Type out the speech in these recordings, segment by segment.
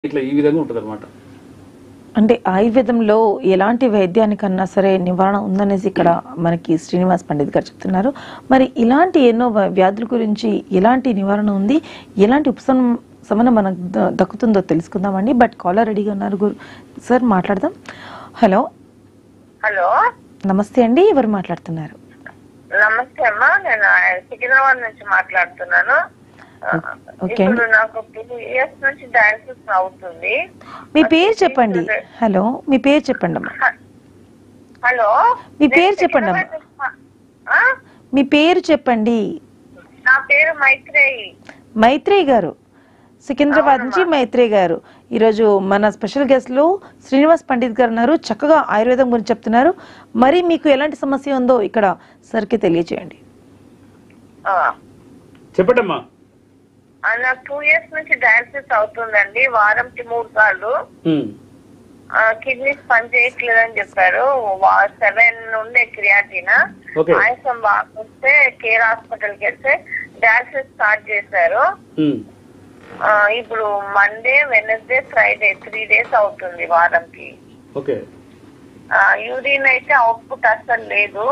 ఇట్లా ఈ విధంగా ఉంటుంది అనమాట. అంటే ఆయుర్వేదంలో ఎలాంటి వైద్యానికన్నా సరే నివారణ ఉందనేసి ఇక్కడ మనకి శ్రీనివాస్ పండిత్ గారు చెప్తున్నారు. మరి ఇలాంటి ఎన్నో వ్యాధుల గురించి ఎలాంటి నివారణ ఉంది, ఎలాంటి ఉపశమనం మనకు దక్కుతుందో తెలుసుకుందామండి. బట్ కాలర్ రెడీగా ఉన్నారు సార్, మాట్లాడదాం. హలో హలో, నమస్తే అండి, ఎవరు మాట్లాడుతున్నారు? నమస్తే అమ్మా, నేను సికింద్రాబాద్ నుంచి మాట్లాడుతున్నాను. ఇప్పుడు నాకు 2 years నుంచి డయాలసిస్ అవుతుంది. మీ పేరు చెప్పండి. హలో, మీ పేరు చెప్పండి అమ్మా. హలో, మీ పేరు చెప్పండి అమ్మా. మీ పేరు చెప్పండి. నా పేరు మైత్రేయి. మైత్రేయి గారు, సికింద్రాబాద్ నుంచి మైత్రేయి గారు. ఈరోజు మన స్పెషల్ గెస్ట్లు శ్రీనివాస్ పండిత్ గారు ఉన్నారు. చక్కగా ఆయుర్వేదం గురించి చెప్తున్నారు. మరి మీకు ఎలాంటి సమస్య ఉందో ఇక్కడ సరికి తెలియజేయండి. చెప్పండమ్మా. నాకు 2 years నుంచి డయాలసిస్ అవుతుందండి. వారంకి 3 సార్లు. కిడ్నీస్ పని చేయట్లేదని చెప్పారు. 7 ఉండే క్రియాటిన్. ఆయాసం బాగా వస్తే కేర్ హాస్పిటల్కి వెళ్తే డయాలసిస్ స్టార్ట్ చేశారు. ఇప్పుడు మండే, వెనస్డే, ఫ్రైడే 3 days అవుతుంది వారంకి. యూరిన్ అయితే అవుట్పుట్ అసలు లేదు.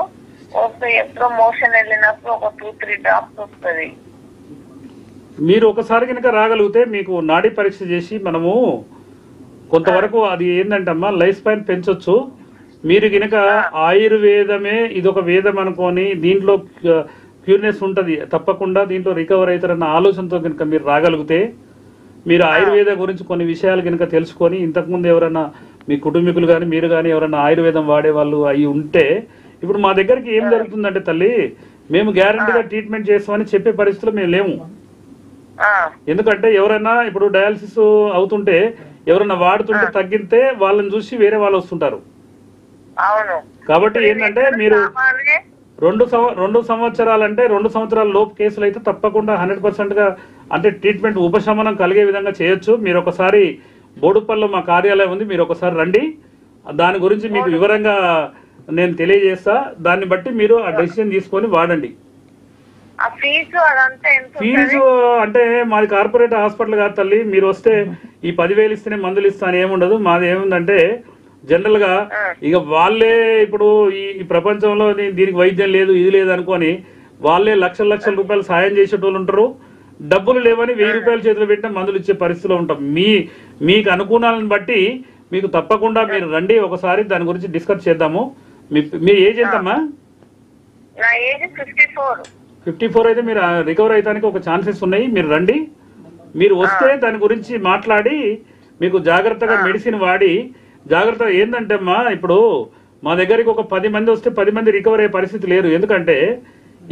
ఎప్పుడో మోషన్ వెళ్ళినప్పుడు ఒక 2-3 drops వస్తుంది. మీరు ఒకసారి కనుక రాగలిగితే మీకు నాడీ పరీక్ష చేసి మనము కొంతవరకు అది ఏంటంటే అమ్మా లైఫ్ స్పాన్ పెంచొచ్చు. మీరు కనుక ఆయుర్వేదమే ఇదొక వేదం అనుకొని దీంట్లో క్యూర్నెస్ ఉంటుంది, తప్పకుండా దీంట్లో రికవర్ అవుతారన్న ఆలోచనతో కనుక మీరు రాగలిగితే, మీరు ఆయుర్వేద గురించి కొన్ని విషయాలు కనుక తెలుసుకొని, ఇంతకుముందు ఎవరైనా మీ కుటుంబీకులు కానీ మీరు కానీ ఎవరైనా ఆయుర్వేదం వాడే వాళ్ళు అయి ఉంటే, ఇప్పుడు మా దగ్గరికి ఏం జరుగుతుందంటే తల్లి, మేము గ్యారంటీగా ట్రీట్మెంట్ చేస్తామని చెప్పే పరిస్థితుల్లో మేము లేము. ఎందుకంటే ఎవరైనా ఇప్పుడు డయాలసిస్ అవుతుంటే ఎవరైనా వాడుతుంటే తగ్గితే వాళ్ళని చూసి వేరే వాళ్ళు వస్తుంటారు. కాబట్టి ఏంటంటే మీరు 2 సంవత్సరాలంటే 2 సంవత్సరాల లోపు కేసులు అయితే తప్పకుండా 100% గా అంటే ట్రీట్మెంట్ ఉపశమనం కలిగే విధంగా చేయొచ్చు. మీరు ఒకసారి బోడుపల్లిలో మా కార్యాలయం ఉంది, మీరు ఒకసారి రండి. దాని గురించి మీకు వివరంగా నేను తెలియజేస్తా. దాన్ని బట్టి మీరు ఆ డెసిషన్ తీసుకొని వాడండి. ఫీజు అంటే మాది కార్పొరేట్ హాస్పిటల్ కాదు తల్లి. మీరు వస్తే ఈ 10,000 ఇస్తేనే మందులు ఇస్తాను ఏముండదు. మాది ఏముందంటే జనరల్ గా ఇక వాళ్ళే ఇప్పుడు ఈ ప్రపంచంలో దీనికి వైద్యం లేదు ఇది లేదు అనుకొని వాళ్ళే లక్షల రూపాయలు సాయం చేసేటోళ్ళు ఉంటారు. డబ్బులు లేవని 1000 రూపాయల చేతిలో పెట్టిన మందులు ఇచ్చే పరిస్థితిలో ఉంటాం. మీకు అనుకూలాలను బట్టి మీకు తప్పకుండా మీరు రండి, ఒకసారి దాని గురించి డిస్కస్ చేద్దాము. మీ ఏజ్ ఎంతమ్మా? 54 అయితే మీరు రికవర్ అయ్యడానికి ఒక ఛాన్సెస్ ఉన్నాయి. మీరు రండి, మీరు వస్తే దాని గురించి మాట్లాడి మీకు జాగ్రత్తగా మెడిసిన్ వాడి జాగ్రత్తగా ఏంటంటే అమ్మా, ఇప్పుడు మా దగ్గరికి ఒక 10 మంది వస్తే 10 మంది రికవర్ అయ్యే పరిస్థితి లేరు. ఎందుకంటే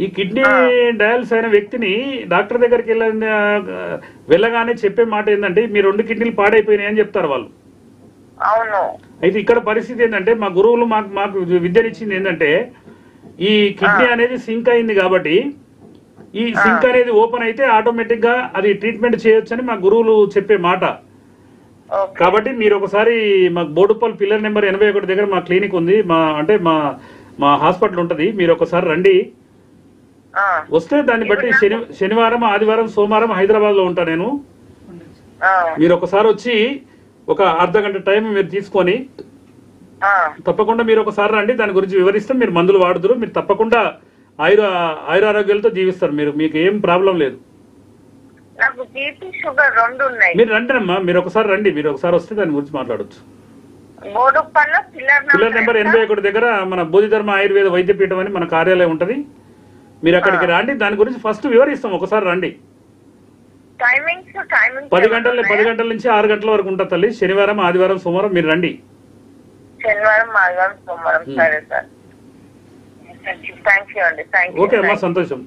ఈ కిడ్నీ డయాలసిస్ అయిన వ్యక్తిని డాక్టర్ దగ్గరికి వెళ్ళగానే చెప్పే మాట ఏంటంటే మీ 2 కిడ్నీలు పాడైపోయినాయి అని చెప్తారు వాళ్ళు. అయితే ఇక్కడ పరిస్థితి ఏంటంటే మా గురువులు మాకు విద్యనిచ్చింది ఏంటంటే ఈ కిడ్నీ అనేది సింక్ అయింది కాబట్టి ఈ సింక్ అనేది ఓపెన్ అయితే ఆటోమేటిక్ గా అది ట్రీట్మెంట్ చేయొచ్చని మా గురువులు చెప్పే మాట. కాబట్టి మీరు ఒకసారి మాకు బోడుపల్లి పిల్లర్ నెంబర్ 81 దగ్గర మా క్లినిక్ ఉంది, మా హాస్పిటల్ ఉంటది. మీరు ఒకసారి రండి, వస్తే దాన్ని బట్టి శనివారం, ఆదివారం, సోమవారం హైదరాబాద్ లో ఉంటా నేను. మీరు ఒకసారి వచ్చి ఒక అర్ధగంట టైం మీరు తీసుకొని తప్పకుండా మీరు ఒకసారి రండి, దాని గురించి వివరిస్తే మీరు మందులు వాడుతురు. మీరు తప్పకుండా ఆయురారోగ్యాలతో జీవిస్తారు. మీకు ఏం ప్రాబ్లం లేదు. మీరు రండి అమ్మా, మీరు ఒకసారి రండి, మీరు ఒకసారి వస్తే దాని గురించి మాట్లాడచ్చు. పిల్లర్ నెంబర్ 81 దగ్గర మన బోధిధర్మ ఆయుర్వేద వైద్యపీఠం అని మన కార్యాలయం ఉంటది. మీరు అక్కడికి రండి, దాని గురించి ఫస్ట్ వివరిస్తాం. ఒకసారి రండి. 10 గంటల నుంచి 6 గంటల వరకు ఉంటుంది తల్లి. శనివారం, ఆదివారం, సోమవారం మీరు రండి. సరే సార్. థ్యాంక్ యూ అండి. ఓకే అమ్మా, సంతోషం.